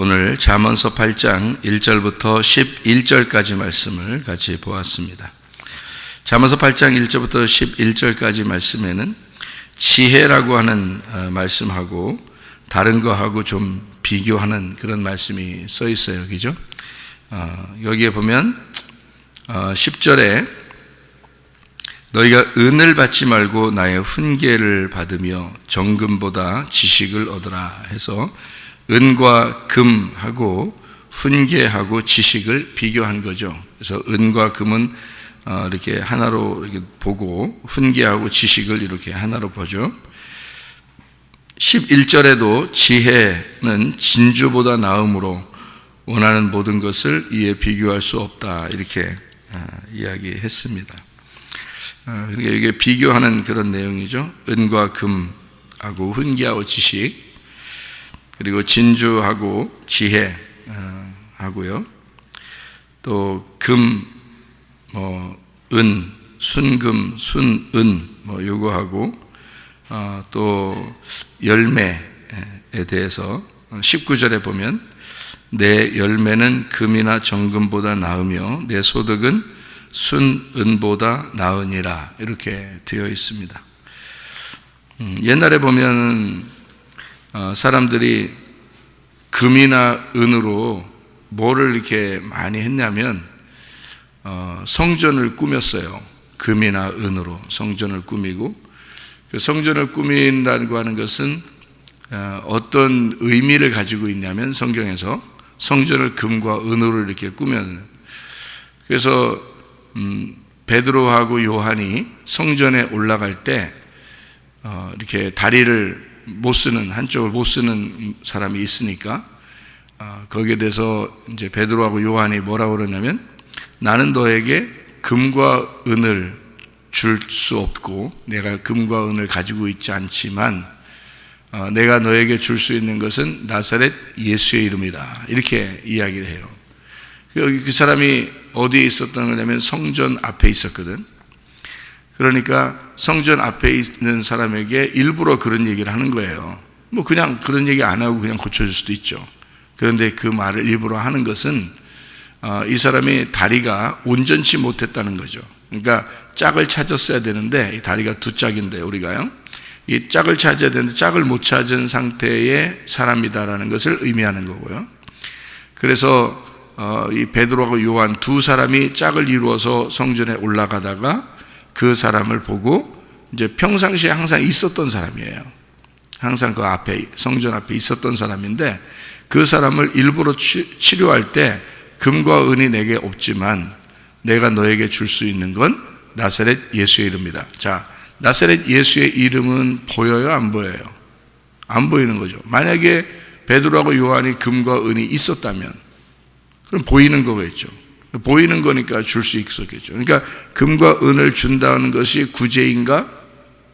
오늘 잠언서 8장 1절부터 11절까지 말씀을 같이 보았습니다. 잠언서 8장 1절부터 11절까지 말씀에는 지혜라고 하는 말씀하고 다른 거하고 좀 비교하는 그런 말씀이 써 있어요. 그죠? 여기에 보면 10절에 너희가 은을 받지 말고 나의 훈계를 받으며 정금보다 지식을 얻으라 해서 은과 금하고 훈계하고 지식을 비교한 거죠. 그래서 은과 금은 이렇게 하나로 이렇게 보고 훈계하고 지식을 이렇게 하나로 보죠. 11절에도 지혜는 진주보다 나음으로 원하는 모든 것을 이에 비교할 수 없다 이렇게 이야기했습니다. 그러니까 이게 비교하는 그런 내용이죠. 은과 금하고 훈계하고 지식, 그리고 진주하고 지혜 하고요. 또 금, 은, 순금, 순은 요거하고 또 열매에 대해서 19절에 보면 내 열매는 금이나 정금보다 나으며 내 소득은 순은보다 나으니라 이렇게 되어 있습니다. 옛날에 보면 사람들이 금이나 은으로 뭐를 이렇게 많이 했냐면 성전을 꾸몄어요. 금이나 은으로 성전을 꾸미고, 그 성전을 꾸민다고 하는 것은 어떤 의미를 가지고 있냐면 성경에서 성전을 금과 은으로 이렇게 꾸며요. 그래서 베드로하고 요한이 성전에 올라갈 때 이렇게 다리를 못 쓰는, 한쪽을 못 쓰는 사람이 있으니까 거기에 대해서 이제 베드로하고 요한이 뭐라고 그러냐면 나는 너에게 금과 은을 줄 수 없고 내가 금과 은을 가지고 있지 않지만 내가 너에게 줄 수 있는 것은 나사렛 예수의 이름이다 이렇게 이야기를 해요. 그 사람이 어디에 있었던 거냐면 성전 앞에 있었거든. 그러니까 성전 앞에 있는 사람에게 일부러 그런 얘기를 하는 거예요. 뭐 그냥 그런 얘기 안 하고 그냥 고쳐줄 수도 있죠. 그런데 그 말을 일부러 하는 것은 이 사람이 다리가 온전치 못했다는 거죠. 그러니까 짝을 찾았어야 되는데 이 다리가 두 짝인데 우리가요, 이 짝을 찾아야 되는데 짝을 못 찾은 상태의 사람이다라는 것을 의미하는 거고요. 그래서 이 베드로하고 요한 두 사람이 짝을 이루어서 성전에 올라가다가 그 사람을 보고 이제 평상시에 항상 있었던 사람이에요. 항상 그 앞에, 성전 앞에 있었던 사람인데 그 사람을 일부러 치료할 때 금과 은이 내게 없지만 내가 너에게 줄 수 있는 건 나사렛 예수의 이름이다. 자, 나사렛 예수의 이름은 보여요? 안 보여요? 안 보이는 거죠. 만약에 베드로하고 요한이 금과 은이 있었다면 그럼 보이는 거겠죠. 보이는 거니까 줄 수 있었겠죠. 그러니까 금과 은을 준다는 것이 구제인가?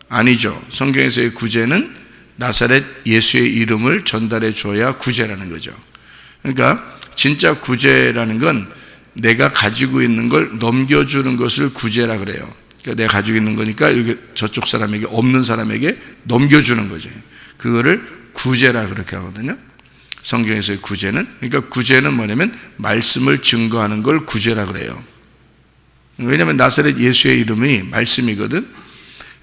아니죠. 성경에서의 구제는 나사렛 예수의 이름을 전달해 줘야 구제라는 거죠. 그러니까 진짜 구제라는 건 내가 가지고 있는 걸 넘겨주는 것을 구제라 그래요. 그러니까 내가 가지고 있는 거니까 이렇게 저쪽 사람에게, 없는 사람에게 넘겨주는 거죠. 그거를 구제라 그렇게 하거든요. 성경에서의 구제는, 그러니까 구제는 뭐냐면 말씀을 증거하는 걸 구제라 그래요. 왜냐하면 나사렛 예수의 이름이 말씀이거든.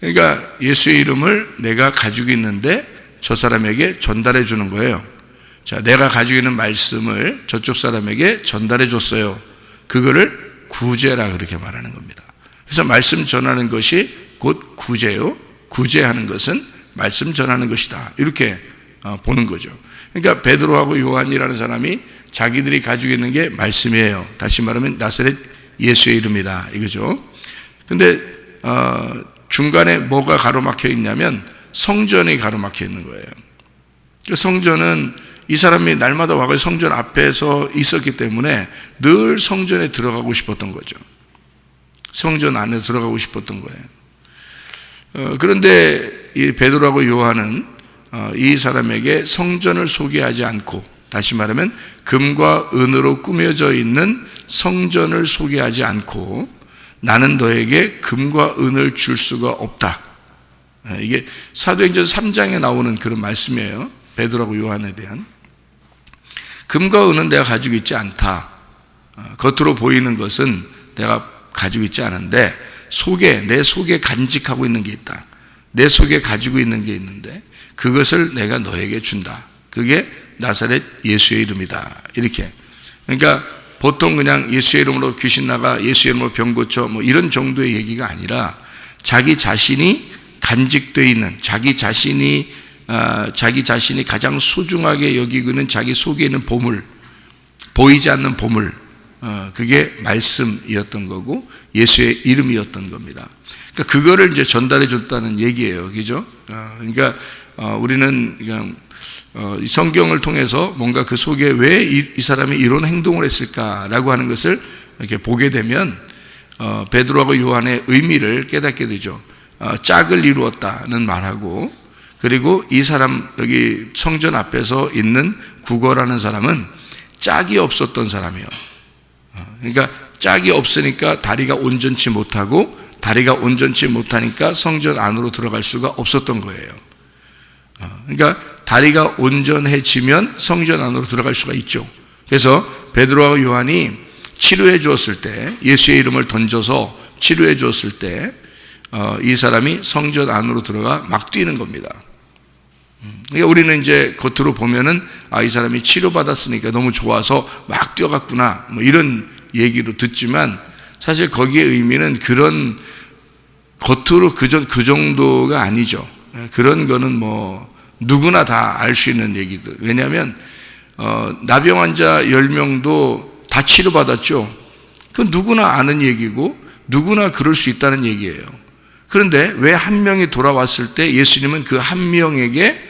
그러니까 예수의 이름을 내가 가지고 있는데 저 사람에게 전달해 주는 거예요. 자, 내가 가지고 있는 말씀을 저쪽 사람에게 전달해 줬어요. 그거를 구제라 그렇게 말하는 겁니다. 그래서 말씀 전하는 것이 곧 구제요. 구제하는 것은 말씀 전하는 것이다. 이렇게 보는 거죠. 그러니까 베드로하고 요한이라는 사람이 자기들이 가지고 있는 게 말씀이에요. 다시 말하면 나사렛 예수의 이름이다 이거죠. 근데 중간에 뭐가 가로막혀 있냐면 성전이 가로막혀 있는 거예요. 그 성전은 이 사람이 날마다 와서 성전 앞에서 있었기 때문에 늘 성전에 들어가고 싶었던 거죠. 성전 안에 들어가고 싶었던 거예요. 그런데 이 베드로하고 요한은 이 사람에게 성전을 소개하지 않고, 다시 말하면 금과 은으로 꾸며져 있는 성전을 소개하지 않고 나는 너에게 금과 은을 줄 수가 없다. 이게 사도행전 3장에 나오는 그런 말씀이에요. 베드로하고 요한에 대한. 금과 은은 내가 가지고 있지 않다. 겉으로 보이는 것은 내가 가지고 있지 않은데 내 속에 간직하고 있는 게 있다. 내 속에 가지고 있는 게 있는데 그것을 내가 너에게 준다. 그게 나사렛 예수의 이름이다. 이렇게. 그러니까 보통 그냥 예수의 이름으로 귀신 나가, 예수의 이름으로 병 고쳐 뭐 이런 정도의 얘기가 아니라 자기 자신이 간직되어 있는, 자기 자신이 가장 소중하게 여기고 있는 자기 속에 있는 보물, 보이지 않는 보물, 그게 말씀이었던 거고 예수의 이름이었던 겁니다. 그러니까 그거를 이제 전달해 줬다는 얘기예요. 그죠? 그러니까 우리는 그냥 이 성경을 통해서 뭔가 그 속에 왜 이 사람이 이런 행동을 했을까라고 하는 것을 이렇게 보게 되면 베드로하고 요한의 의미를 깨닫게 되죠. 짝을 이루었다는 말하고, 그리고 이 사람 여기 성전 앞에서 있는 구거라는 사람은 짝이 없었던 사람이에요. 그러니까 짝이 없으니까 다리가 온전치 못하고, 다리가 온전치 못하니까 성전 안으로 들어갈 수가 없었던 거예요. 그러니까 다리가 온전해지면 성전 안으로 들어갈 수가 있죠. 그래서 베드로와 요한이 치료해 주었을 때, 예수의 이름을 던져서 치료해 주었을 때 이 사람이 성전 안으로 들어가 막 뛰는 겁니다. 그러니까 우리는 이제 겉으로 보면은 이 사람이 치료받았으니까 너무 좋아서 막 뛰어갔구나 뭐 이런 얘기로 듣지만, 사실 거기에 의미는 그런 겉으로 그 정도가 아니죠. 그런 거는 뭐 누구나 다 알 수 있는 얘기들. 왜냐하면 나병 환자 10명도 다 치료받았죠. 그건 누구나 아는 얘기고 누구나 그럴 수 있다는 얘기예요. 그런데 왜 한 명이 돌아왔을 때 예수님은 그 한 명에게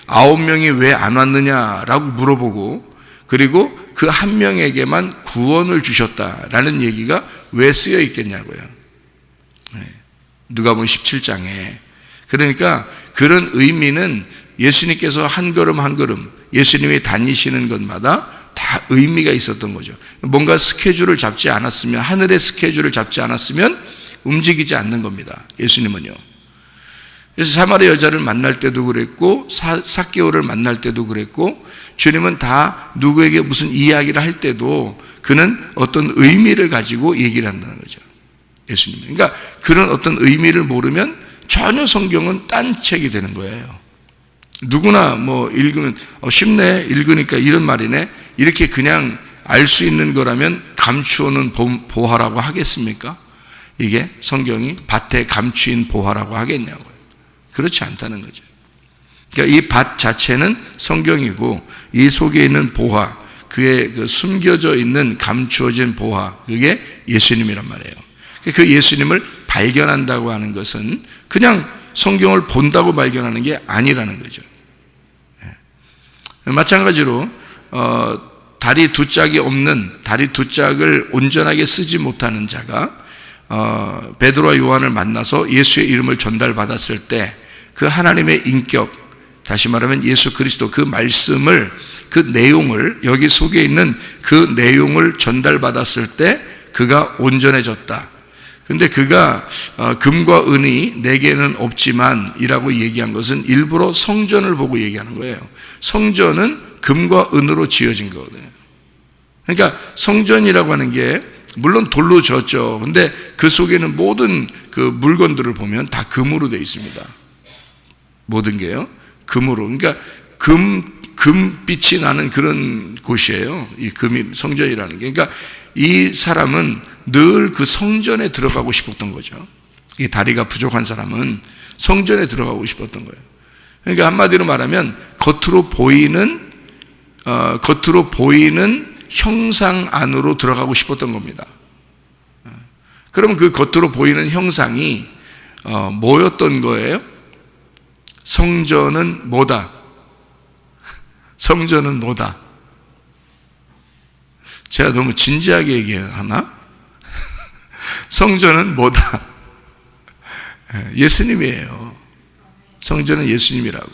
9명이 왜 안 왔느냐라고 물어보고, 그리고 그 한 명에게만 구원을 주셨다라는 얘기가 왜 쓰여 있겠냐고요. 누가복음 17장에. 그러니까 그런 의미는 예수님께서 한 걸음 한 걸음 예수님이 다니시는 것마다 다 의미가 있었던 거죠. 뭔가 스케줄을 잡지 않았으면, 하늘의 스케줄을 잡지 않았으면 움직이지 않는 겁니다. 예수님은요. 그래서 사마리아 여자를 만날 때도 그랬고, 삭개오를 만날 때도 그랬고, 주님은 다 누구에게 무슨 이야기를 할 때도 그는 어떤 의미를 가지고 얘기를 한다는 거죠. 예수님은. 그러니까 그런 어떤 의미를 모르면 전혀 성경은 딴 책이 되는 거예요. 누구나 뭐 읽으면 쉽네, 읽으니까 이런 말이네, 이렇게 그냥 알 수 있는 거라면 감추어는 보화라고 하겠습니까? 이게 성경이 밭에 감추인 보화라고 하겠냐고요. 그렇지 않다는 거죠. 그러니까 이 밭 자체는 성경이고, 이 속에 있는 보화, 그의 그 숨겨져 있는 감추어진 보화, 그게 예수님이란 말이에요. 그 예수님을 발견한다고 하는 것은 그냥 성경을 본다고 발견하는 게 아니라는 거죠. 마찬가지로 다리 두 짝이 없는, 다리 두 짝을 온전하게 쓰지 못하는 자가 베드로와 요한을 만나서 예수의 이름을 전달받았을 때 그 하나님의 인격, 다시 말하면 예수 그리스도 그 말씀을, 그 내용을, 여기 속에 있는 그 내용을 전달받았을 때 그가 온전해졌다. 근데 그가 금과 은이 내게는 없지만 이라고 얘기한 것은 일부러 성전을 보고 얘기하는 거예요. 성전은 금과 은으로 지어진 거거든요. 그러니까 성전이라고 하는 게 물론 돌로 지었죠. 근데 그 속에는 모든 그 물건들을 보면 다 금으로 되어 있습니다. 모든 게요. 금으로. 그러니까 금빛이 나는 그런 곳이에요. 이 금이 성전이라는 게. 그러니까 이 사람은 늘 그 성전에 들어가고 싶었던 거죠. 이 다리가 부족한 사람은 성전에 들어가고 싶었던 거예요. 그러니까 한마디로 말하면 겉으로 보이는 형상 안으로 들어가고 싶었던 겁니다. 그럼 그 겉으로 보이는 형상이 뭐였던 거예요? 성전은 뭐다? 성전은 뭐다? 제가 너무 진지하게 얘기하나? 성전은 뭐다? 예수님이에요. 성전은 예수님이라고.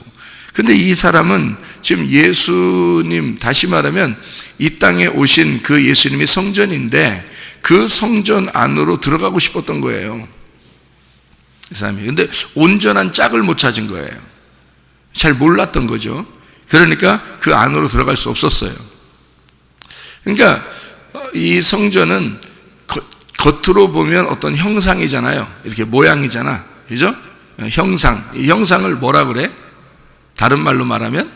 근데 이 사람은 지금 예수님, 다시 말하면 이 땅에 오신 그 예수님이 성전인데 그 성전 안으로 들어가고 싶었던 거예요. 이 사람이. 근데 온전한 짝을 못 찾은 거예요. 잘 몰랐던 거죠. 그러니까 그 안으로 들어갈 수 없었어요. 그러니까 이 성전은 겉으로 보면 어떤 형상이잖아요. 이렇게 모양이잖아. 그죠? 형상. 이 형상을 뭐라 그래? 다른 말로 말하면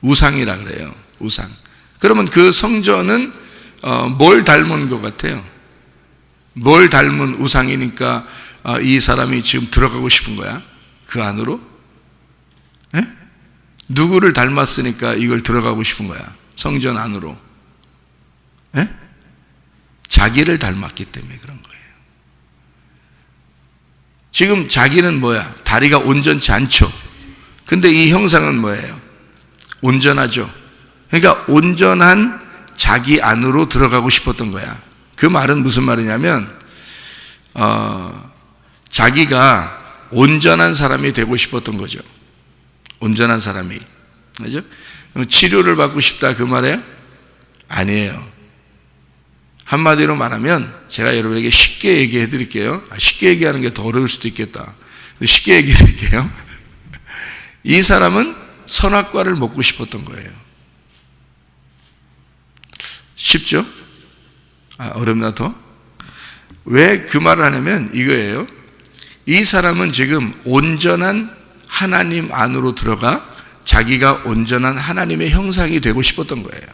우상이라 그래요. 우상. 그러면 그 성전은 뭘 닮은 것 같아요? 뭘 닮은 우상이니까 이 사람이 지금 들어가고 싶은 거야? 그 안으로? 에? 누구를 닮았으니까 이걸 들어가고 싶은 거야? 성전 안으로. 에? 자기를 닮았기 때문에 그런 거예요. 지금 자기는 뭐야? 다리가 온전치 않죠. 근데 이 형상은 뭐예요? 온전하죠. 그러니까 온전한 자기 안으로 들어가고 싶었던 거야. 그 말은 무슨 말이냐면 자기가 온전한 사람이 되고 싶었던 거죠. 온전한 사람이. 그죠? 치료를 받고 싶다 그 말이에요? 아니에요. 한마디로 말하면 제가 여러분에게 쉽게 얘기해 드릴게요. 쉽게 얘기하는 게 더 어려울 수도 있겠다. 쉽게 얘기해 드릴게요. 이 사람은 선악과를 먹고 싶었던 거예요. 쉽죠? 어렵나 더? 왜 그 말을 하냐면 이거예요. 이 사람은 지금 온전한 하나님 안으로 들어가 자기가 온전한 하나님의 형상이 되고 싶었던 거예요.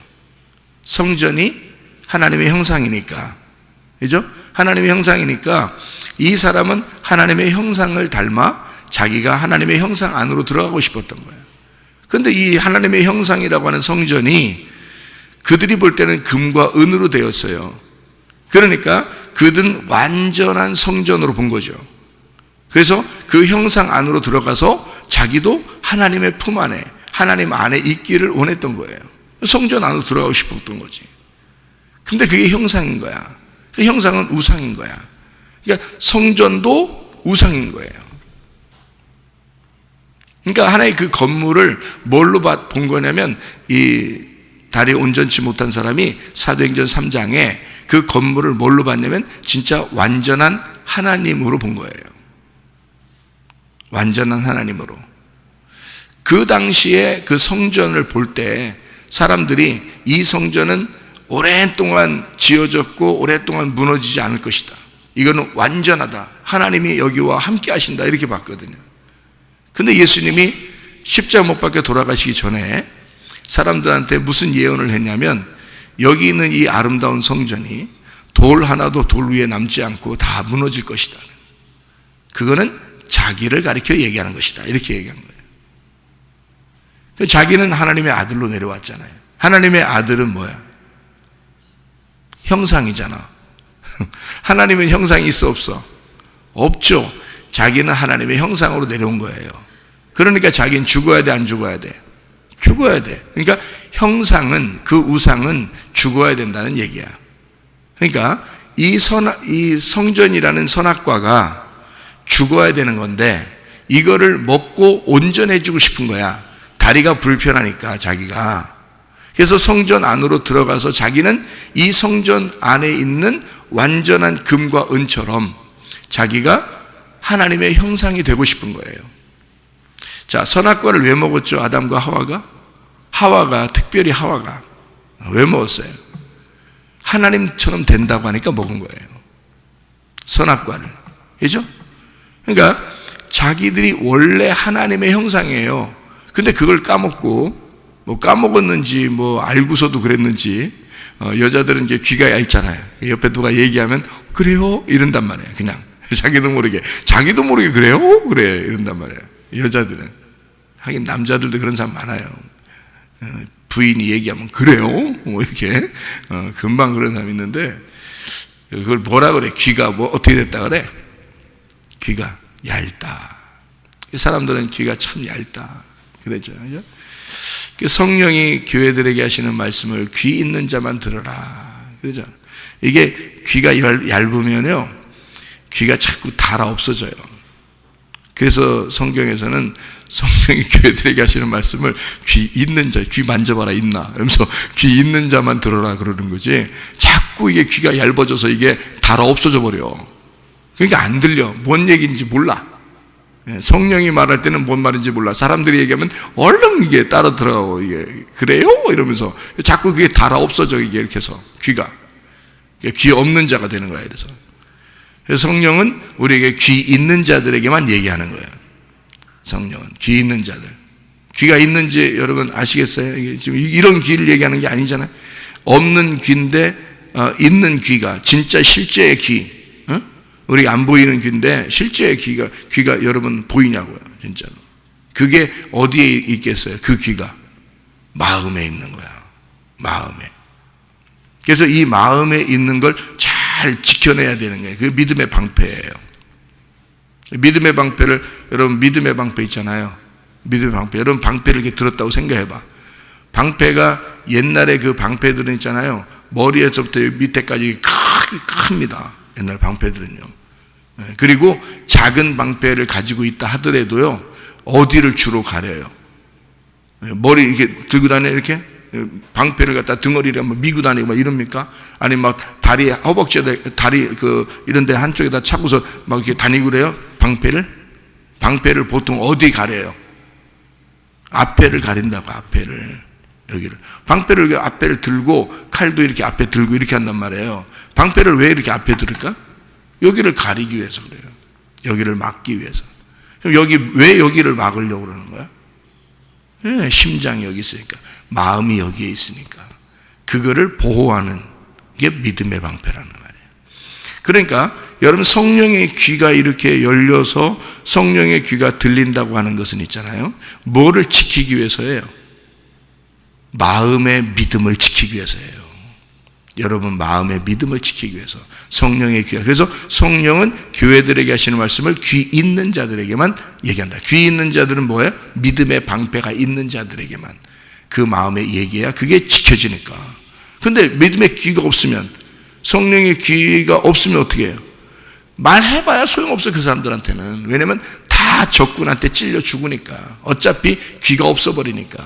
성전이 하나님의 형상이니까. 그죠? 하나님의 형상이니까 이 사람은 하나님의 형상을 닮아 자기가 하나님의 형상 안으로 들어가고 싶었던 거예요. 그런데 이 하나님의 형상이라고 하는 성전이 그들이 볼 때는 금과 은으로 되었어요. 그러니까 그들은 완전한 성전으로 본 거죠. 그래서 그 형상 안으로 들어가서 자기도 하나님의 품 안에, 하나님 안에 있기를 원했던 거예요. 성전 안으로 들어가고 싶었던 거지. 근데 그게 형상인 거야. 그 형상은 우상인 거야. 그러니까 성전도 우상인 거예요. 그러니까 하나의 그 건물을 뭘로 본 거냐면 이 다리 온전치 못한 사람이 사도행전 3장에 그 건물을 뭘로 봤냐면 진짜 완전한 하나님으로 본 거예요. 완전한 하나님으로. 그 당시에 그 성전을 볼 때 사람들이 이 성전은 오랫동안 지어졌고 오랫동안 무너지지 않을 것이다. 이거는 완전하다. 하나님이 여기와 함께 하신다. 이렇게 봤거든요. 근데 예수님이 십자가 못 박혀 돌아가시기 전에 사람들한테 무슨 예언을 했냐면 여기 있는 이 아름다운 성전이 돌 하나도 돌 위에 남지 않고 다 무너질 것이다. 그거는 자기를 가리켜 얘기하는 것이다. 이렇게 얘기한 거예요. 자기는 하나님의 아들로 내려왔잖아요. 하나님의 아들은 뭐야? 형상이잖아. 하나님은 형상이 있어 없어? 없죠. 자기는 하나님의 형상으로 내려온 거예요. 그러니까 자기는 죽어야 돼, 안 죽어야 돼? 죽어야 돼. 그러니까 형상은, 그 우상은 죽어야 된다는 얘기야. 그러니까 이 성전이라는 선악과가 죽어야 되는 건데 이거를 먹고 온전해지고 싶은 거야. 다리가 불편하니까 자기가. 그래서 성전 안으로 들어가서 자기는 이 성전 안에 있는 완전한 금과 은처럼 자기가 하나님의 형상이 되고 싶은 거예요. 자, 선악과를 왜 먹었죠? 아담과 하와가 특별히 하와가 왜 먹었어요? 하나님처럼 된다고 하니까 먹은 거예요. 선악과를. 그죠? 그러니까 자기들이 원래 하나님의 형상이에요. 근데 그걸 까먹고 뭐 까먹었는지 뭐 알고서도 그랬는지 여자들은 이제 귀가 얇잖아요. 옆에 누가 얘기하면 그래요? 이런단 말이에요. 그냥 자기도 모르게 그래요? 그래 이런단 말이에요. 여자들은. 하긴 남자들도 그런 사람 많아요. 부인이 얘기하면 그래요? 뭐 이렇게 금방 그런 사람 있는데 그걸 뭐라 그래? 귀가 뭐 어떻게 됐다 그래? 귀가 얇다. 사람들은 귀가 참 얇다. 그랬죠. 그죠? 성령이 교회들에게 하시는 말씀을 귀 있는 자만 들어라. 그죠? 이게 귀가 얇으면요, 귀가 자꾸 닳아 없어져요. 그래서 성경에서는 성령이 교회들에게 하시는 말씀을 귀 있는 자, 귀 만져봐라, 있나? 그러면서 귀 있는 자만 들어라 그러는 거지. 자꾸 이게 귀가 얇아져서 이게 닳아 없어져 버려. 그러니까 안 들려. 뭔 얘기인지 몰라. 성령이 말할 때는 뭔 말인지 몰라. 사람들이 얘기하면 얼른 이게 따라 들어가고, 이게 그래요? 이러면서 자꾸 그게 달아 없어져, 이게 이렇게 해서 귀가 귀 없는 자가 되는 거야. 그래서 성령은 우리에게 귀 있는 자들에게만 얘기하는 거예요. 성령은 귀 있는 자들. 귀가 있는지 여러분 아시겠어요? 이게 지금 이런 귀를 얘기하는 게 아니잖아요. 없는 귀인데 있는 귀가, 진짜 실제의 귀. 우리가 안 보이는 귀인데 실제의 귀가 여러분 보이냐고요. 진짜로. 그게 어디에 있겠어요? 그 귀가 마음에 있는 거야. 마음에. 그래서 이 마음에 있는 걸 잘 지켜내야 되는 거예요. 그게 믿음의 방패예요. 믿음의 방패를, 여러분 믿음의 방패 있잖아요. 믿음의 방패. 여러분 방패를 이렇게 들었다고 생각해봐. 방패가 옛날에 그 방패들은 있잖아요. 머리에서부터 밑에까지 큽니다. 옛날 방패들은요. 그리고 작은 방패를 가지고 있다 하더라도요, 어디를 주로 가려요? 머리 이렇게 들고 다녀, 이렇게? 방패를 갖다 등어리를 한번 미고 다니고 막 이럽니까? 아니면 막 다리, 허벅지에 다리, 이런 데 한쪽에다 차고서 막 이렇게 다니고 그래요? 방패를 보통 어디 가려요? 앞에를 가린다고, 앞에를. 여기를. 방패를 이렇게 앞에를 들고, 칼도 이렇게 앞에 들고 이렇게 한단 말이에요. 방패를 왜 이렇게 앞에 들을까? 여기를 가리기 위해서 그래요. 여기를 막기 위해서. 그럼 왜 여기를 막으려고 그러는 거야? 네, 심장이 여기 있으니까. 마음이 여기에 있으니까. 그거를 보호하는 게 믿음의 방패라는 말이에요. 그러니까 여러분 성령의 귀가 이렇게 열려서 성령의 귀가 들린다고 하는 것은 있잖아요. 뭐를 지키기 위해서예요? 마음의 믿음을 지키기 위해서예요. 여러분 마음의 믿음을 지키기 위해서 성령의 귀가. 그래서 성령은 교회들에게 하시는 말씀을 귀 있는 자들에게만 얘기한다. 귀 있는 자들은 뭐예요? 믿음의 방패가 있는 자들에게만 그 마음에 얘기해야 그게 지켜지니까. 근데 믿음의 귀가 없으면, 성령의 귀가 없으면 어떻게 해요? 말해봐야 소용없어. 그 사람들한테는. 왜냐면 다 적군한테 찔려 죽으니까. 어차피 귀가 없어버리니까.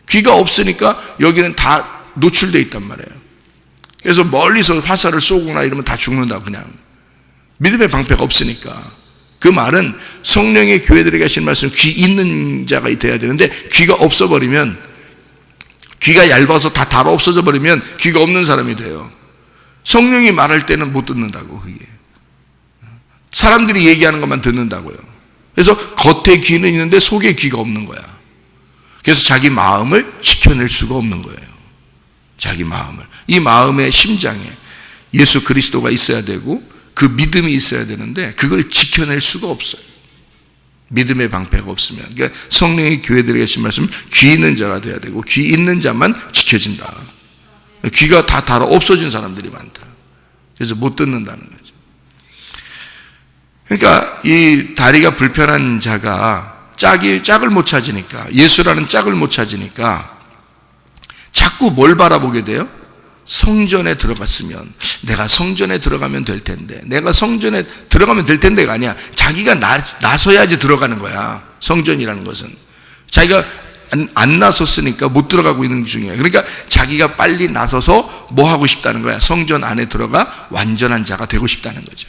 귀가 없으니까 여기는 다 노출되어 있단 말이에요. 그래서 멀리서 화살을 쏘거나 이러면 다 죽는다. 그냥 믿음의 방패가 없으니까. 그 말은 성령의 교회들에게 하시는 말씀, 귀 있는 자가 돼야 되는데 귀가 없어버리면, 귀가 얇아서 다 달아 없어져 버리면 귀가 없는 사람이 돼요. 성령이 말할 때는 못 듣는다고. 그게 사람들이 얘기하는 것만 듣는다고요. 그래서 겉에 귀는 있는데 속에 귀가 없는 거야. 그래서 자기 마음을 지켜낼 수가 없는 거예요. 자기 마음을. 이 마음의 심장에 예수 그리스도가 있어야 되고 그 믿음이 있어야 되는데 그걸 지켜낼 수가 없어요. 믿음의 방패가 없으면. 그러니까 성령의 교회들에게 하신 말씀, 귀 있는 자가 돼야 되고 귀 있는 자만 지켜진다. 귀가 다 달아 없어진 사람들이 많다. 그래서 못 듣는다는 거죠. 그러니까 이 다리가 불편한 자가 짝을 못 찾으니까, 예수라는 짝을 못 찾으니까 자꾸 뭘 바라보게 돼요? 성전에 들어갔으면, 내가 성전에 들어가면 될 텐데, 내가 성전에 들어가면 될 텐데가 아니야. 자기가 나서야지 들어가는 거야. 성전이라는 것은 자기가 안 나섰으니까 못 들어가고 있는 중이에요. 그러니까 자기가 빨리 나서서 뭐 하고 싶다는 거야? 성전 안에 들어가 완전한 자가 되고 싶다는 거죠.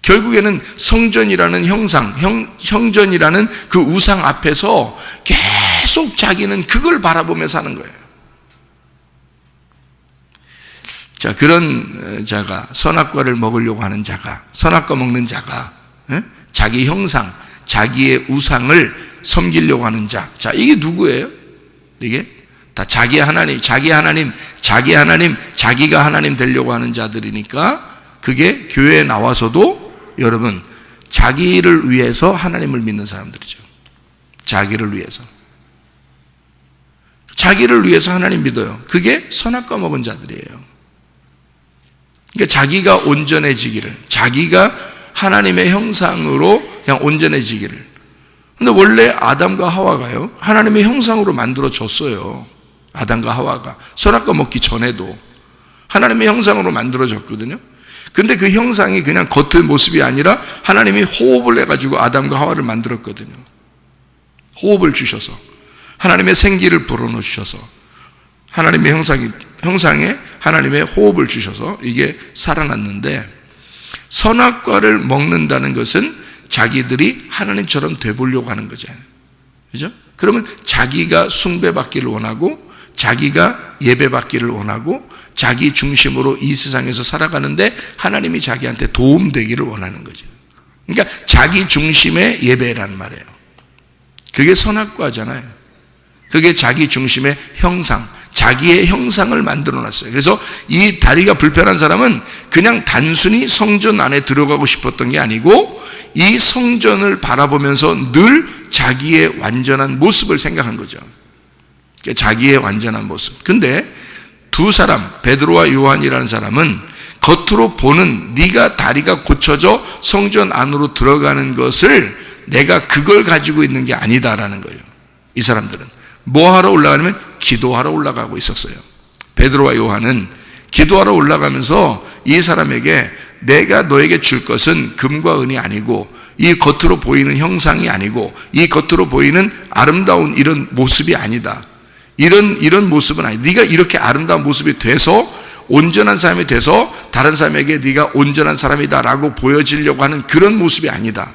결국에는 성전이라는 형전이라는 그 우상 앞에서 계속 자기는 그걸 바라보며 사는 거예요. 자, 그런 자가, 선악과를 먹으려고 하는 자가, 선악과 먹는 자가, 자기 형상, 자기의 우상을 섬기려고 하는 자. 자, 이게 누구예요? 이게 다 자기 하나님, 자기가 하나님 되려고 하는 자들이니까, 그게 교회에 나와서도 여러분 자기를 위해서 하나님을 믿는 사람들이죠. 자기를 위해서 하나님 믿어요. 그게 선악과 먹은 자들이에요. 그러니까 자기가 온전해지기를, 자기가 하나님의 형상으로 그냥 온전해지기를. 근데 원래 아담과 하와가요, 하나님의 형상으로 만들어졌어요. 아담과 하와가 선악과 먹기 전에도 하나님의 형상으로 만들어졌거든요. 근데 그 형상이 그냥 겉의 모습이 아니라 하나님이 호흡을 해가지고 아담과 하와를 만들었거든요. 호흡을 주셔서, 하나님의 생기를 불어넣으셔서, 하나님의 형상에 하나님의 호흡을 주셔서 이게 살아났는데, 선악과를 먹는다는 것은 자기들이 하나님처럼 되보려고 하는 거잖아요. 그죠? 그러면 자기가 숭배받기를 원하고, 자기가 예배받기를 원하고, 자기 중심으로 이 세상에서 살아가는데 하나님이 자기한테 도움되기를 원하는 거죠. 그러니까 자기 중심의 예배라는 말이에요. 그게 선악과잖아요. 그게 자기 중심의 형상, 자기의 형상을 만들어놨어요. 그래서 이 다리가 불편한 사람은 그냥 단순히 성전 안에 들어가고 싶었던 게 아니고, 이 성전을 바라보면서 늘 자기의 완전한 모습을 생각한 거죠. 그러니까 자기의 완전한 모습. 근데 두 사람, 베드로와 요한이라는 사람은 겉으로 보는 네가 다리가 고쳐져 성전 안으로 들어가는 것을 내가 그걸 가지고 있는 게 아니다라는 거예요. 이 사람들은 뭐 하러 올라가냐면 기도하러 올라가고 있었어요. 베드로와 요한은 기도하러 올라가면서 이 사람에게 내가 너에게 줄 것은 금과 은이 아니고, 이 겉으로 보이는 형상이 아니고, 이 겉으로 보이는 아름다운 이런 모습이 아니다. 이런 모습은 아니다. 네가 이렇게 아름다운 모습이 돼서 온전한 사람이 돼서 다른 사람에게 네가 온전한 사람이다라고 보여지려고 하는 그런 모습이 아니다.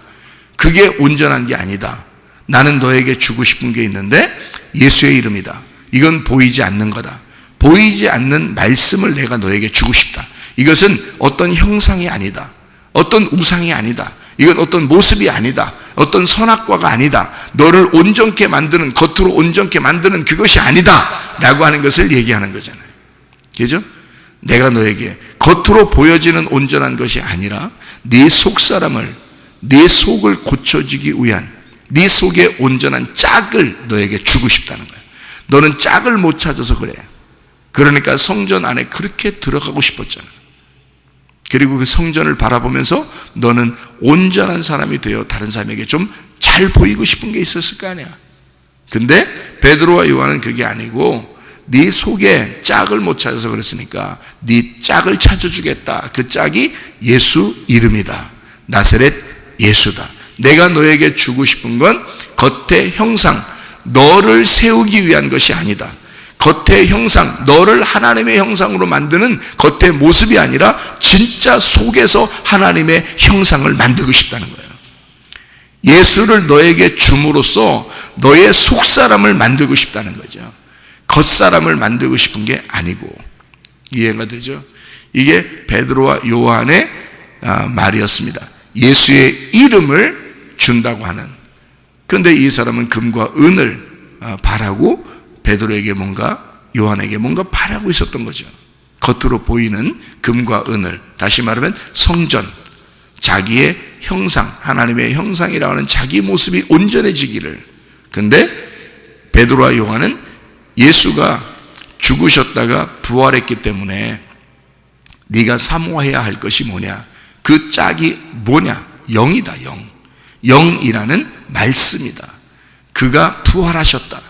그게 온전한 게 아니다. 나는 너에게 주고 싶은 게 있는데 예수의 이름이다. 이건 보이지 않는 거다. 보이지 않는 말씀을 내가 너에게 주고 싶다. 이것은 어떤 형상이 아니다. 어떤 우상이 아니다. 이건 어떤 모습이 아니다. 어떤 선악과가 아니다. 너를 온전케 만드는, 겉으로 온전케 만드는 그것이 아니다 라고 하는 것을 얘기하는 거잖아요. 그죠? 내가 너에게 겉으로 보여지는 온전한 것이 아니라 네 속사람을, 네 속을 고쳐주기 위한 네 속에 온전한 짝을 너에게 주고 싶다는 거야. 너는 짝을 못 찾아서 그래. 그러니까 성전 안에 그렇게 들어가고 싶었잖아. 그리고 그 성전을 바라보면서 너는 온전한 사람이 되어 다른 사람에게 좀 잘 보이고 싶은 게 있었을 거 아니야. 근데 베드로와 요한은 그게 아니고 네 속에 짝을 못 찾아서 그랬으니까 네 짝을 찾아주겠다. 그 짝이 예수 이름이다. 나사렛 예수다. 내가 너에게 주고 싶은 건 겉의 형상, 너를 세우기 위한 것이 아니다. 겉의 형상, 너를 하나님의 형상으로 만드는 겉의 모습이 아니라 진짜 속에서 하나님의 형상을 만들고 싶다는 거예요. 예수를 너에게 줌으로써 너의 속사람을 만들고 싶다는 거죠. 겉사람을 만들고 싶은 게 아니고. 이해가 되죠? 이게 베드로와 요한의 말이었습니다. 예수의 이름을 준다고 하는. 그런데 이 사람은 금과 은을 바라고 베드로에게 뭔가, 요한에게 뭔가 바라고 있었던 거죠. 겉으로 보이는 금과 은을, 다시 말하면 성전, 자기의 형상, 하나님의 형상이라고 하는 자기 모습이 온전해지기를. 근데 베드로와 요한은 예수가 죽으셨다가 부활했기 때문에 네가 사모해야 할 것이 뭐냐? 그 짝이 뭐냐? 영이다, 영. 영이라는 말씀이다. 그가 부활하셨다.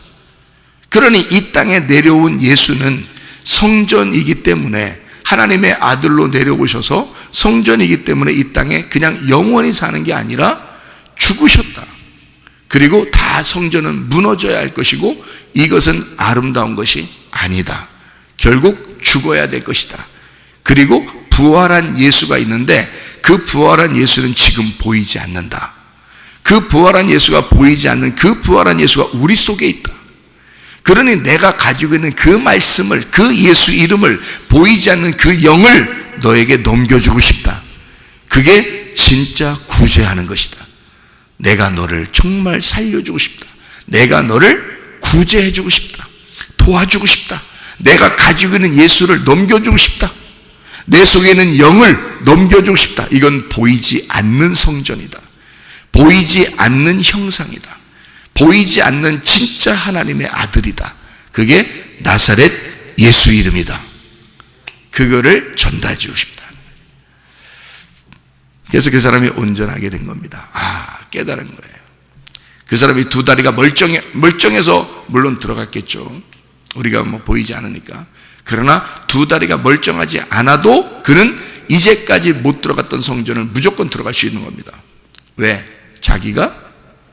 그러니 이 땅에 내려온 예수는 성전이기 때문에, 하나님의 아들로 내려오셔서 성전이기 때문에 이 땅에 그냥 영원히 사는 게 아니라 죽으셨다. 그리고 다 성전은 무너져야 할 것이고 이것은 아름다운 것이 아니다. 결국 죽어야 될 것이다. 그리고 부활한 예수가 있는데 그 부활한 예수는 지금 보이지 않는다. 그 부활한 예수가 보이지 않는 그 부활한 예수가 우리 속에 있다. 그러니 내가 가지고 있는 그 말씀을, 그 예수 이름을, 보이지 않는 그 영을 너에게 넘겨주고 싶다. 그게 진짜 구제하는 것이다. 내가 너를 정말 살려주고 싶다. 내가 너를 구제해주고 싶다. 도와주고 싶다. 내가 가지고 있는 예수를 넘겨주고 싶다. 내 속에 있는 영을 넘겨주고 싶다. 이건 보이지 않는 성전이다. 보이지 않는 형상이다. 보이지 않는 진짜 하나님의 아들이다. 그게 나사렛 예수 이름이다. 그거를 전달해 주고 싶다. 그래서 그 사람이 온전하게 된 겁니다. 깨달은 거예요. 그 사람이 두 다리가 멀쩡해서 물론 들어갔겠죠. 우리가 뭐 보이지 않으니까. 그러나 두 다리가 멀쩡하지 않아도 그는 이제까지 못 들어갔던 성전을 무조건 들어갈 수 있는 겁니다. 왜? 자기가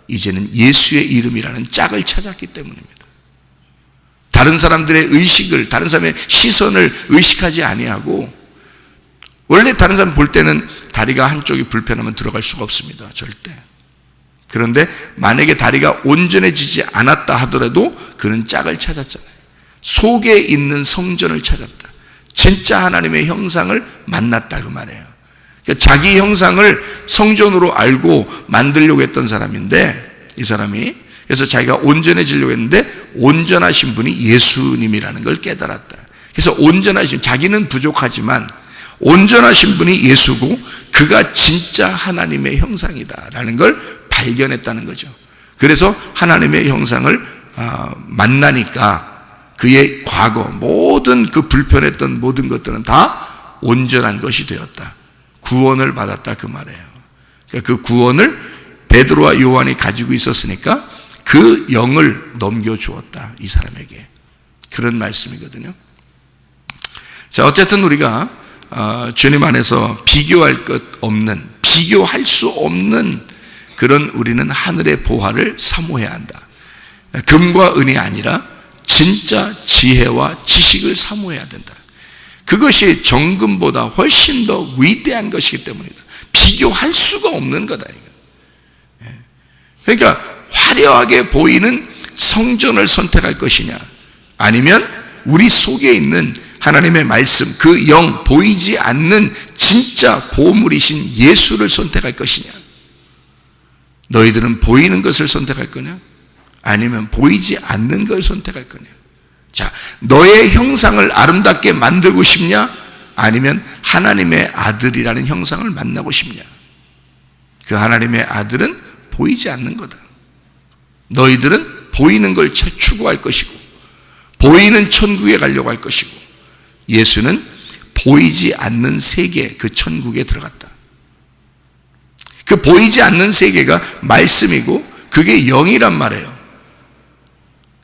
이제는 예수의 이름이라는 짝을 찾았기 때문입니다. 다른 사람들의 의식을, 다른 사람의 시선을 의식하지 아니하고, 원래 다른 사람 볼 때는 다리가 한쪽이 불편하면 들어갈 수가 없습니다. 절대. 그런데 만약에 다리가 온전해지지 않았다 하더라도 그는 짝을 찾았잖아요. 속에 있는 성전을 찾았다. 진짜 하나님의 형상을 만났다 그 말이에요. 그러니까 자기 형상을 성전으로 알고 만들려고 했던 사람인데, 이 사람이 그래서 자기가 온전해지려고 했는데 온전하신 분이 예수님이라는 걸 깨달았다. 그래서 온전하신, 자기는 부족하지만 온전하신 분이 예수고 그가 진짜 하나님의 형상이다라는 걸 발견했다는 거죠. 그래서 하나님의 형상을 만나니까 그의 과거 모든 그 불편했던 모든 것들은 다 온전한 것이 되었다. 구원을 받았다 그 말이에요. 그러니까 그 구원을 베드로와 요한이 가지고 있었으니까 그 영을 넘겨주었다 이 사람에게. 그런 말씀이거든요. 자, 어쨌든 우리가 주님 안에서 비교할 것 없는, 비교할 수 없는 그런 우리는 하늘의 보화를 사모해야 한다. 금과 은이 아니라 진짜 지혜와 지식을 사모해야 된다. 그것이 정금보다 훨씬 더 위대한 것이기 때문이다. 비교할 수가 없는 거다. 그러니까 화려하게 보이는 성전을 선택할 것이냐, 아니면 우리 속에 있는 하나님의 말씀, 그 영, 보이지 않는 진짜 보물이신 예수를 선택할 것이냐. 너희들은 보이는 것을 선택할 거냐, 아니면 보이지 않는 걸 선택할 거냐. 자, 너의 형상을 아름답게 만들고 싶냐, 아니면 하나님의 아들이라는 형상을 만나고 싶냐. 그 하나님의 아들은 보이지 않는 거다. 너희들은 보이는 걸 추구할 것이고 보이는 천국에 가려고 할 것이고, 예수는 보이지 않는 세계, 그 천국에 들어갔다. 그 보이지 않는 세계가 말씀이고 그게 영이란 말이에요.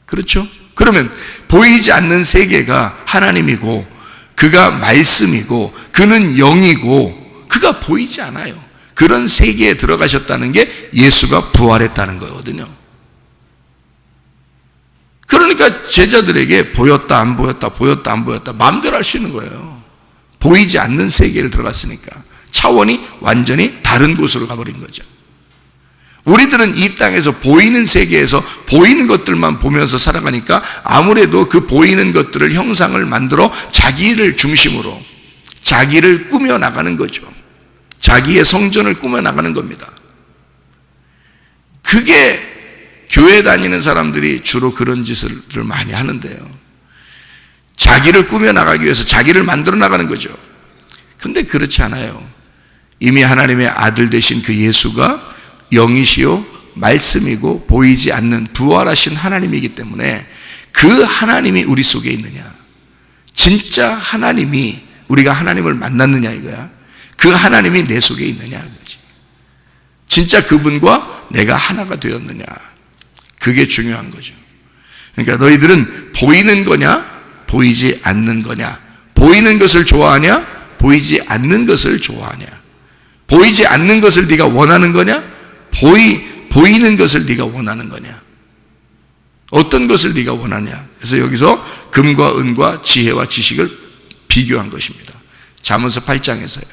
그렇죠? 그러면 보이지 않는 세계가 하나님이고 그가 말씀이고 그는 영이고 그가 보이지 않아요. 그런 세계에 들어가셨다는 게 예수가 부활했다는 거거든요. 그러니까 제자들에게 보였다 안 보였다, 보였다 안 보였다 마음대로 할 수 있는 거예요. 보이지 않는 세계를 들어갔으니까 차원이 완전히 다른 곳으로 가버린 거죠. 우리들은 이 땅에서 보이는 세계에서 보이는 것들만 보면서 살아가니까 아무래도 그 보이는 것들을 형상을 만들어 자기를 중심으로 자기를 꾸며 나가는 거죠. 자기의 성전을 꾸며 나가는 겁니다. 그게 교회 다니는 사람들이 주로 그런 짓을 많이 하는데요. 자기를 꾸며 나가기 위해서 자기를 만들어 나가는 거죠. 근데 그렇지 않아요. 이미 하나님의 아들 되신 그 예수가 영이시요 말씀이고 보이지 않는 부활하신 하나님이기 때문에 그 하나님이 우리 속에 있느냐, 진짜 하나님이, 우리가 하나님을 만났느냐 이거야. 그 하나님이 내 속에 있느냐 이거지. 진짜 그분과 내가 하나가 되었느냐, 그게 중요한 거죠. 그러니까 너희들은 보이는 거냐 보이지 않는 거냐, 보이는 것을 좋아하냐 보이지 않는 것을 좋아하냐, 보이지 않는 것을 네가 원하는 거냐, 보이는 것을 네가 원하는 거냐, 어떤 것을 네가 원하냐. 그래서 여기서 금과 은과 지혜와 지식을 비교한 것입니다. 잠언서 8장에서요.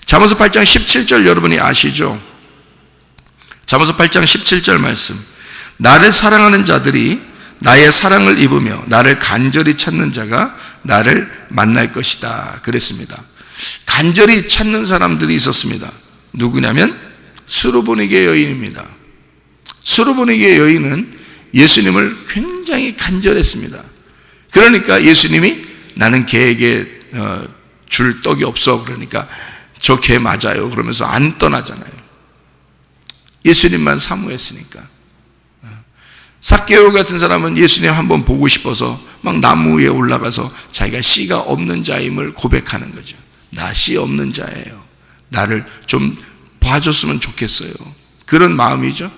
잠언서 8장 17절 여러분이 아시죠? 잠언서 8장 17절 말씀. 나를 사랑하는 자들이 나의 사랑을 입으며 나를 간절히 찾는 자가 나를 만날 것이다 그랬습니다. 간절히 찾는 사람들이 있었습니다. 누구냐면 수르보니게 여인입니다. 수르보니게 여인은 예수님을 굉장히 간절했습니다. 그러니까 예수님이 나는 개에게 줄 떡이 없어, 그러니까 저 개 맞아요 그러면서 안 떠나잖아요. 예수님만 사모했으니까. 삭개오 같은 사람은 예수님 한번 보고 싶어서 막 나무 위에 올라가서 자기가 씨가 없는 자임을 고백하는 거죠. 나 씨 없는 자예요. 나를 좀 봐줬으면 좋겠어요. 그런 마음이죠.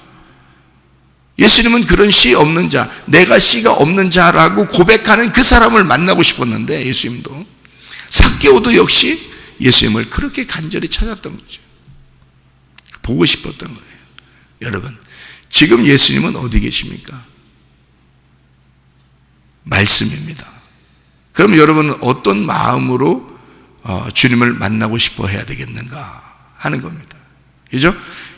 예수님은 그런 씨 없는 자, 내가 씨가 없는 자라고 고백하는 그 사람을 만나고 싶었는데, 예수님도, 삭개오도 역시 예수님을 그렇게 간절히 찾았던 거죠. 보고 싶었던 거예요. 여러분, 지금 예수님은 어디 계십니까? 말씀입니다. 그럼 여러분은 어떤 마음으로 주님을 만나고 싶어 해야 되겠는가 하는 겁니다. 그죠?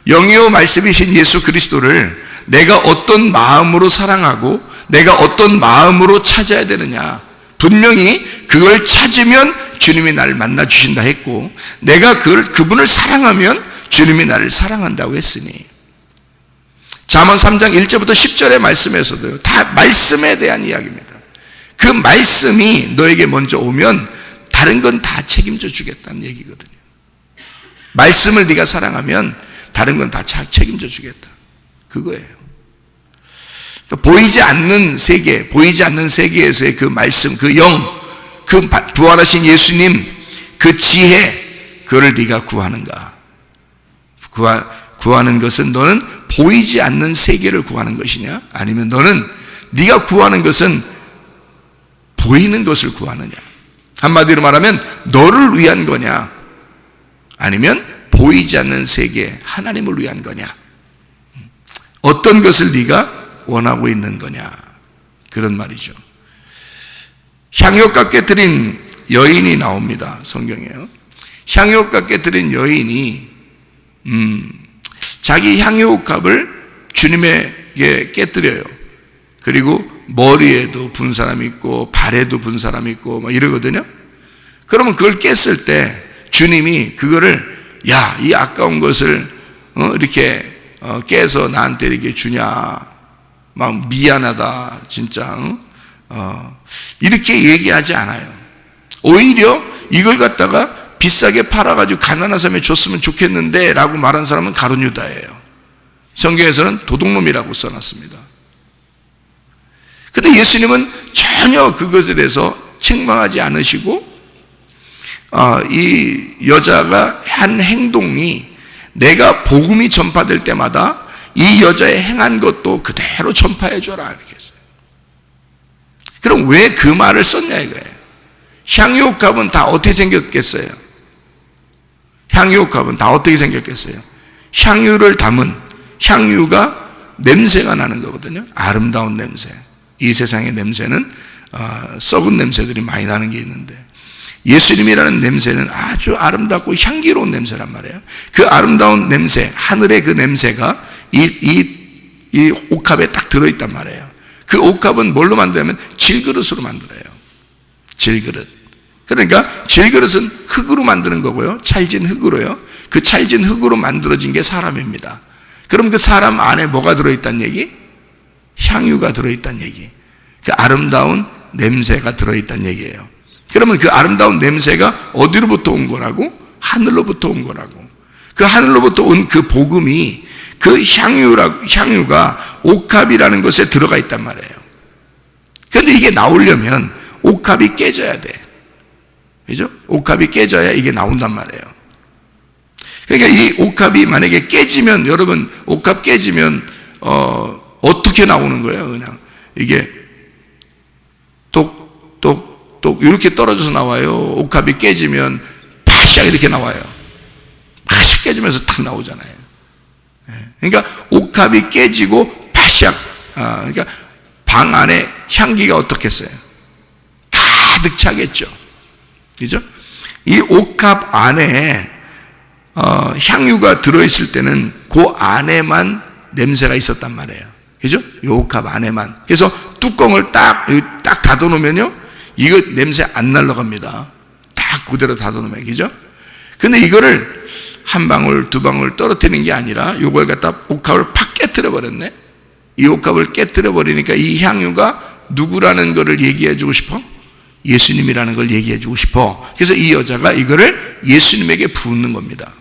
영이요 말씀이신 예수 그리스도를 내가 어떤 마음으로 사랑하고 내가 어떤 마음으로 찾아야 되느냐. 분명히 그걸 찾으면 주님이 나를 만나 주신다 했고, 내가 그분을 사랑하면 주님이 나를 사랑한다고 했으니, 잠언 3장 1절부터 10절의 말씀에서도요, 다 말씀에 대한 이야기입니다. 그 말씀이 너에게 먼저 오면 다른 건 다 책임져 주겠다는 얘기거든요. 말씀을 네가 사랑하면 다른 건 다 책임져 주겠다, 그거예요. 보이지 않는 세계, 보이지 않는 세계에서의 그 말씀, 그 영, 그 부활하신 예수님, 그 지혜, 그걸 네가 구하는가? 구하는 것은 너는 보이지 않는 세계를 구하는 것이냐? 아니면 너는 네가 구하는 것은 보이는 것을 구하느냐? 한마디로 말하면 너를 위한 거냐? 아니면 보이지 않는 세계, 하나님을 위한 거냐? 어떤 것을 네가 원하고 있는 거냐? 그런 말이죠. 향유옥 깨뜨린 여인이 나옵니다. 성경에요. 향유옥 깨뜨린 여인이 자기 향유옥합을 주님에게 깨뜨려요. 그리고 머리에도 분 사람이 있고 발에도 분 사람이 있고 막 이러거든요. 그러면 그걸 깼을 때 주님이 그거를, 야, 이 아까운 것을 이렇게 깨서 나한테 이렇게 주냐, 막 미안하다 진짜, 이렇게 얘기하지 않아요. 오히려 이걸 갖다가 비싸게 팔아가지고 가난한 사람에 줬으면 좋겠는데 라고 말한 사람은 가룟 유다예요. 성경에서는 도둑놈이라고 써놨습니다. 근데 예수님은 전혀 그것에 대해서 책망하지 않으시고, 이 여자가 한 행동이 내가 복음이 전파될 때마다 이 여자의 행한 것도 그대로 전파해줘라, 이렇게 했어요. 그럼 왜 그 말을 썼냐 이거예요. 향유옥합은 다 어떻게 생겼겠어요? 향유옥합은 다 어떻게 생겼겠어요? 향유를 담은, 향유가 냄새가 나는 거거든요. 아름다운 냄새. 이 세상의 냄새는 썩은 냄새들이 많이 나는 게 있는데, 예수님이라는 냄새는 아주 아름답고 향기로운 냄새란 말이에요. 그 아름다운 냄새, 하늘의 그 냄새가 이 옥합에 딱 들어있단 말이에요. 그 옥합은 뭘로 만들냐면 질그릇으로 만들어요. 질그릇. 그러니까 질그릇은 흙으로 만드는 거고요. 찰진 흙으로요. 그 찰진 흙으로 만들어진 게 사람입니다. 그럼 그 사람 안에 뭐가 들어있다는 얘기? 향유가 들어있다는 얘기. 그 아름다운 냄새가 들어있다는 얘기예요. 그러면 그 아름다운 냄새가 어디로부터 온 거라고? 하늘로부터 온 거라고. 그 하늘로부터 온 그 복음이, 그 향유가 옥합이라는 것에 들어가 있단 말이에요. 그런데 이게 나오려면 옥합이 깨져야 돼. 그죠? 옥합이 깨져야 이게 나온단 말이에요. 그러니까 이 옥합이 만약에 깨지면, 여러분, 옥합 깨지면 어떻게 나오는 거예요? 그냥 이게 똑똑똑 이렇게 떨어져서 나와요. 옥합이 깨지면 파샥 이렇게 나와요. 파샥 깨지면서 탁 나오잖아요. 그러니까 옥합이 깨지고 파샥, 그러니까 방 안에 향기가 어떻겠어요? 가득 차겠죠. 그죠? 이 옥합 안에 향유가 들어있을 때는 그 안에만 냄새가 있었단 말이에요. 그죠? 이 옥합 안에만. 그래서 뚜껑을 딱 닫아놓으면요, 이거 냄새 안 날라갑니다. 딱 그대로 닫아놓으면. 그죠? 근데 이거를 한 방울, 두 방울 떨어뜨리는 게 아니라 이걸 갖다 옥합을 팍 깨뜨려 버렸네. 이 옥합을 깨뜨려 버리니까 이 향유가 누구라는 것을 얘기해 주고 싶어? 예수님이라는 걸 얘기해 주고 싶어. 그래서 이 여자가 이거를 예수님에게 붓는 겁니다.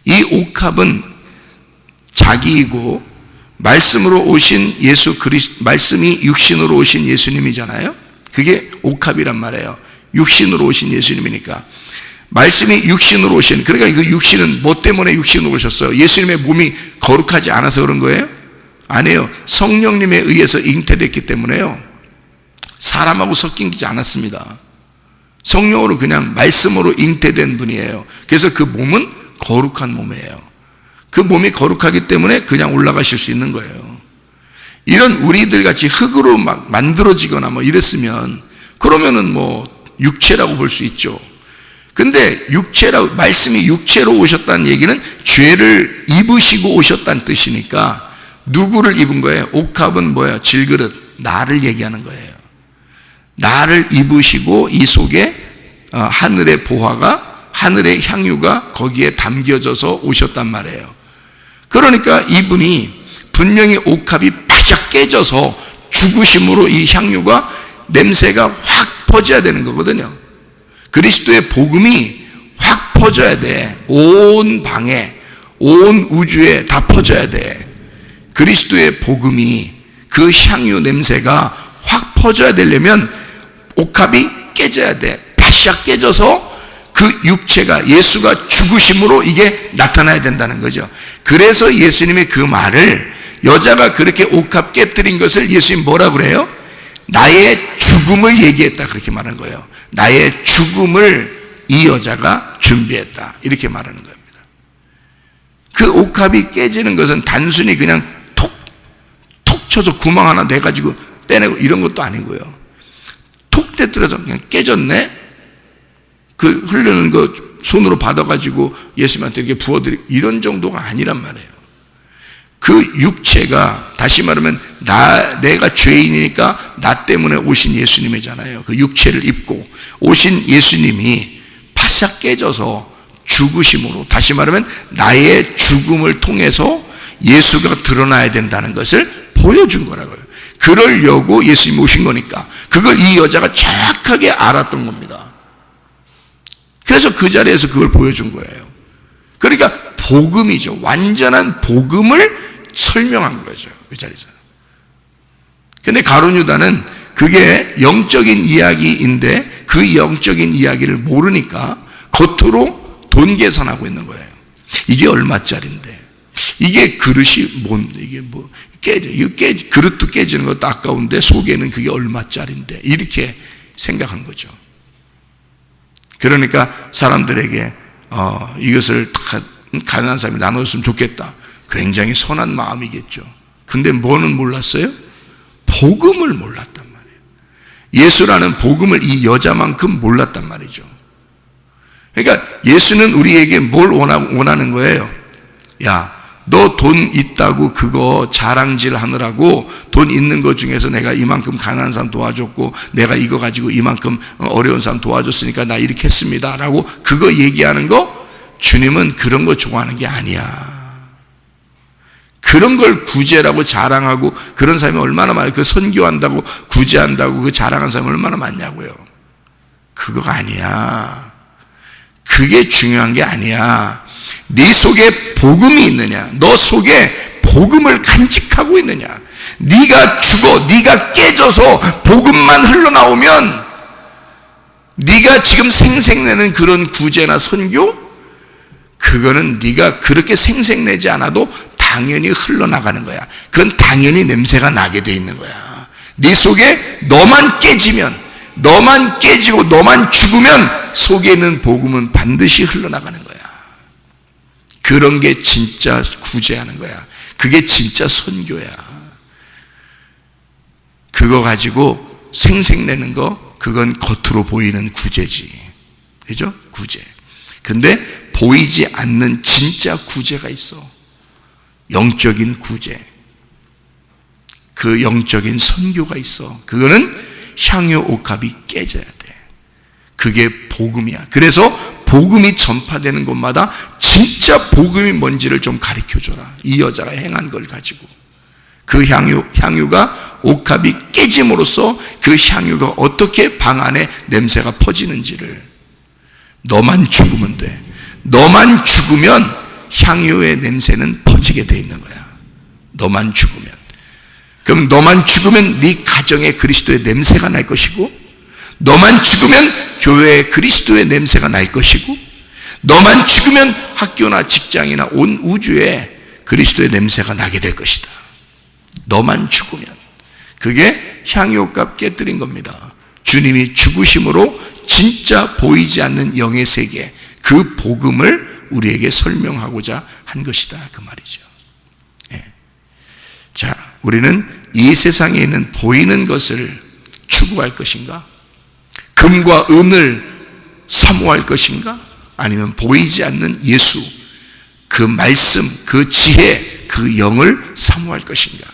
이 옥합은 자기이고, 말씀으로 오신 예수 그리스도, 말씀이 육신으로 오신 예수님이잖아요. 그게 옥합이란 말이에요. 육신으로 오신 예수님이니까. 말씀이 육신으로 오신, 그러니까 그 육신은 뭐 때문에 육신으로 오셨어요? 예수님의 몸이 거룩하지 않아서 그런 거예요? 아니에요. 성령님에 의해서 잉태됐기 때문에요. 사람하고 섞이지 않았습니다. 성령으로 그냥 말씀으로 잉태된 분이에요. 그래서 그 몸은 거룩한 몸이에요. 그 몸이 거룩하기 때문에 그냥 올라가실 수 있는 거예요. 이런 우리들 같이 흙으로 막 만들어지거나 뭐 이랬으면, 그러면은 뭐 육체라고 볼 수 있죠. 근데 육체라고, 말씀이 육체로 오셨다는 얘기는 죄를 입으시고 오셨다는 뜻이니까 누구를 입은 거예요? 옥합은 뭐야? 질그릇, 나를 얘기하는 거예요. 나를 입으시고 이 속에 하늘의 보화가, 하늘의 향유가 거기에 담겨져서 오셨단 말이에요. 그러니까 이분이 분명히 옥합이 바짝 깨져서 죽으심으로 이 향유가, 냄새가 확 퍼져야 되는 거거든요. 그리스도의 복음이 확 퍼져야 돼. 온 방에, 온 우주에 다 퍼져야 돼. 그리스도의 복음이, 그 향유 냄새가 확 퍼져야 되려면 옥합이 깨져야 돼. 바싹 깨져서 그 육체가, 예수가 죽으심으로 이게 나타나야 된다는 거죠. 그래서 예수님의 그 말을, 여자가 그렇게 옥합 깨뜨린 것을 예수님 뭐라 그래요? 나의 죽음을 얘기했다, 그렇게 말한 거예요. 나의 죽음을 이 여자가 준비했다, 이렇게 말하는 겁니다. 그 옥합이 깨지는 것은 단순히 그냥 톡 쳐서 구멍 하나 내가지고 빼내고 이런 것도 아니고요. 톡 떼뜨려서 그냥 깨졌네? 그 흐르는 거 손으로 받아가지고 예수님한테 이렇게 부어드리고 이런 정도가 아니란 말이에요. 그 육체가, 다시 말하면 내가 죄인이니까 나 때문에 오신 예수님이잖아요. 그 육체를 입고 오신 예수님이 바싹 깨져서 죽으심으로, 다시 말하면 나의 죽음을 통해서 예수가 드러나야 된다는 것을 보여준 거라고요. 그러려고 예수님이 오신 거니까 그걸 이 여자가 정확하게 알았던 겁니다. 그래서 그 자리에서 그걸 보여준 거예요. 그러니까 복음이죠. 완전한 복음을 설명한 거죠, 그 자리에서. 근데 가룟 유다는 그게 영적인 이야기인데 그 영적인 이야기를 모르니까 겉으로 돈 계산하고 있는 거예요. 이게 얼마짜린데, 이게 그릇이 뭔데, 이게 뭐 깨져, 그릇도 깨지는 것도 아까운데 속에는 그게 얼마짜린데, 이렇게 생각한 거죠. 그러니까 사람들에게 이것을 다 가난한 사람이 나눴으면 좋겠다, 굉장히 선한 마음이겠죠. 근데 뭐는 몰랐어요? 복음을 몰랐단 말이에요. 예수라는 복음을 이 여자만큼 몰랐단 말이죠. 그러니까 예수는 우리에게 뭘 원하는 거예요? 야, 너 돈 있다고 그거 자랑질 하느라고 돈 있는 것 중에서 내가 이만큼 가난한 사람 도와줬고 내가 이거 가지고 이만큼 어려운 사람 도와줬으니까 나 이렇게 했습니다 라고 그거 얘기하는 거, 주님은 그런 거 좋아하는 게 아니야. 그런 걸 구제라고 자랑하고 그런 사람이 얼마나 많아요. 그 선교한다고 구제한다고 그 자랑하는 사람이 얼마나 많냐고요. 그거가 아니야. 그게 중요한 게 아니야. 네 속에 복음이 있느냐, 너 속에 복음을 간직하고 있느냐. 네가 죽어, 네가 깨져서 복음만 흘러나오면 네가 지금 생색내는 그런 구제나 선교, 그거는 네가 그렇게 생색내지 않아도 당연히 흘러나가는 거야. 그건 당연히 냄새가 나게 돼 있는 거야. 네 속에 너만 깨지면, 너만 깨지고 너만 죽으면 속에 있는 복음은 반드시 흘러나가는 거야. 그런 게 진짜 구제하는 거야. 그게 진짜 선교야. 그거 가지고 생색내는 거, 그건 겉으로 보이는 구제지. 그죠? 구제. 근데 보이지 않는 진짜 구제가 있어. 영적인 구제. 그 영적인 선교가 있어. 그거는 향유 옥합이 깨져야 돼. 그게 복음이야. 그래서 복음이 전파되는 곳마다 진짜 복음이 뭔지를 좀 가르쳐줘라. 이 여자가 행한 걸 가지고. 그 향유가 옥합이 깨짐으로써 그 향유가 어떻게 방 안에 냄새가 퍼지는지를. 너만 죽으면 돼. 너만 죽으면 향유의 냄새는 퍼지게 돼 있는 거야. 너만 죽으면. 그럼 너만 죽으면 네 가정에 그리스도의 냄새가 날 것이고, 너만 죽으면 교회에 그리스도의 냄새가 날 것이고, 너만 죽으면 학교나 직장이나 온 우주에 그리스도의 냄새가 나게 될 것이다. 너만 죽으면. 그게 향유옥합 깨뜨린 겁니다. 주님이 죽으심으로 진짜 보이지 않는 영의 세계, 그 복음을 우리에게 설명하고자 한 것이다, 그 말이죠. 예. 자, 우리는 이 세상에 있는 보이는 것을 추구할 것인가? 금과 은을 사모할 것인가? 아니면 보이지 않는 예수, 그 말씀, 그 지혜, 그 영을 사모할 것인가?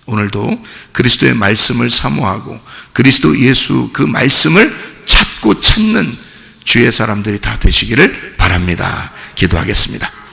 오늘도 그리스도의 말씀을 사모하고 그리스도 예수 그 말씀을 찾고 찾는 주의 사람들이 다 되시기를 바랍니다. 기도하겠습니다.